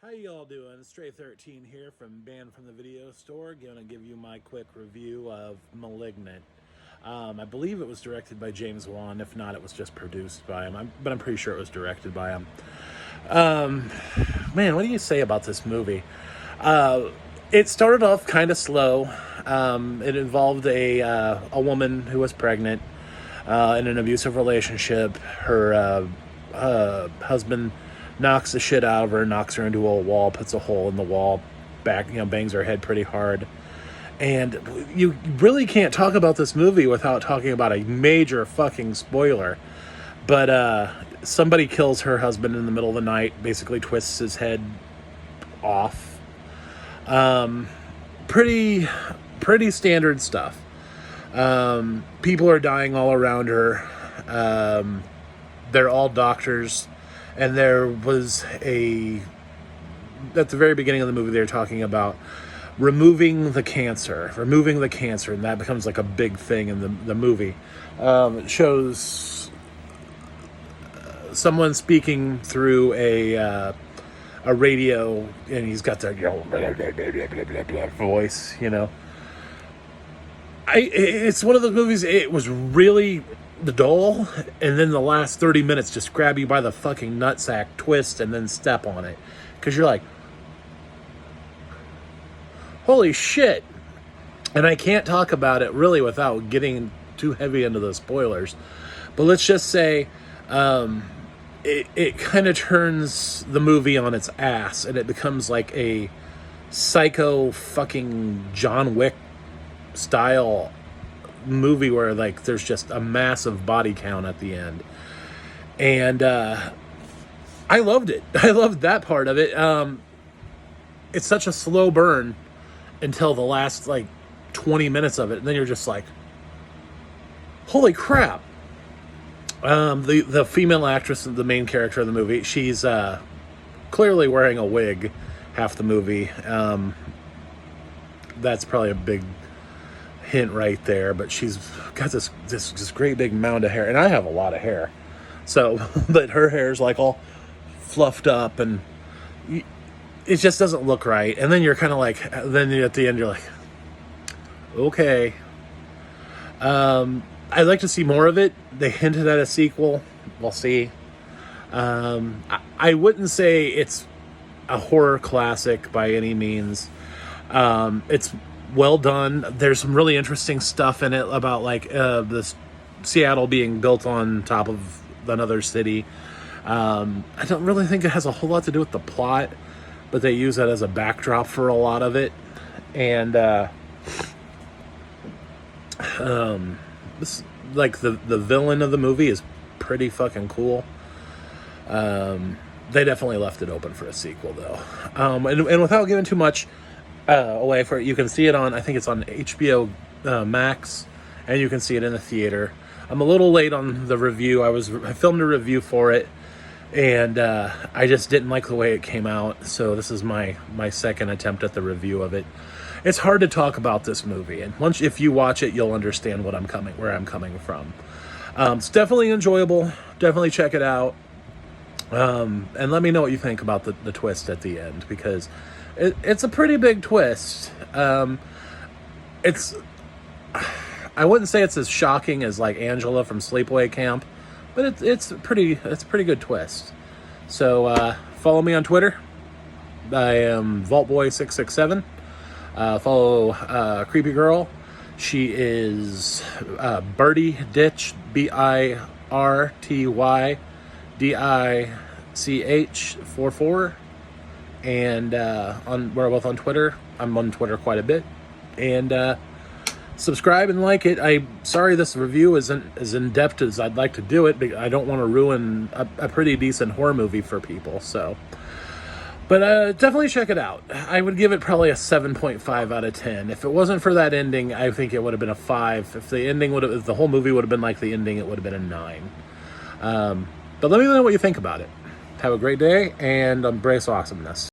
How y'all doing? Stray 13 here from Banned from the Video Store. Gonna give you my quick review of Malignant. I believe it was directed by James Wan. If not, it was just produced by him. But I'm pretty sure it was directed by him. Man, what do you say about this movie? It started off kind of slow. It involved a woman who was pregnant in an abusive relationship. Her husband knocks the shit out of her, knocks her into a wall, puts a hole in the wall, bangs her head pretty hard. And you really can't talk about this movie without talking about a major fucking spoiler. But somebody kills her husband in the middle of the night, basically twists his head off. Pretty standard stuff. People are dying all around her. They're all doctors. And there was at the very beginning of the movie, they were talking about removing the cancer, and that becomes like a big thing in the movie. It shows someone speaking through a radio, and he's got that voice, It's one of those movies, it was really dull, and then the last 30 minutes just grab you by the fucking nutsack, twist, and then step on it. Because you're like, holy shit. And I can't talk about it really without getting too heavy into the spoilers. But let's just say it kind of turns the movie on its ass, and it becomes like a psycho fucking John Wick style movie where like there's just a massive body count at the end. And I loved it. I loved that part of it. It's such a slow burn until the last like 20 minutes of it, and then you're just like, holy crap. The female actress, the main character of the movie, she's clearly wearing a wig half the movie. That's probably a big hint right there, but she's got this great big mound of hair, and I have a lot of hair, so but her hair's like all fluffed up, and it just doesn't look right. And then you're kind of like, then at the end you're like, okay. I'd like to see more of it. They hinted at a sequel. We'll see. I wouldn't say it's a horror classic by any means. It's well done. There's some really interesting stuff in it about like this Seattle being built on top of another city. I don't really think it has a whole lot to do with the plot, but they use that as a backdrop for a lot of it. And this, like the villain of the movie is pretty fucking cool. They definitely left it open for a sequel though. And without giving too much away for it, you can see it on, I think it's on HBO Max, and you can see it in the theater. I'm a little late on the review. I filmed a review for it, and I just didn't like the way it came out, so this is my second attempt at the review of it. It's hard to talk about this movie, and if you watch it, you'll understand where I'm coming from. It's definitely enjoyable. Definitely check it out, and let me know what you think about the twist at the end, because it's a pretty big twist. I wouldn't say it's as shocking as like Angela from Sleepaway Camp, but it's a pretty good twist. So follow me on Twitter. I am VaultBoy667. Follow Creepy Girl. She is Birdie Ditch, BIRTYDICH44. And we're both on Twitter. I'm on Twitter quite a bit. And subscribe and like it. I'm sorry this review isn't as in-depth as I'd like to do it, but I don't want to ruin a pretty decent horror movie for people. So, but definitely check it out. I would give it probably a 7.5 out of 10. If it wasn't for that ending, I think it would have been a 5. If the whole movie would have been like the ending, it would have been a 9. But let me know what you think about it. Have a great day, and embrace awesomeness.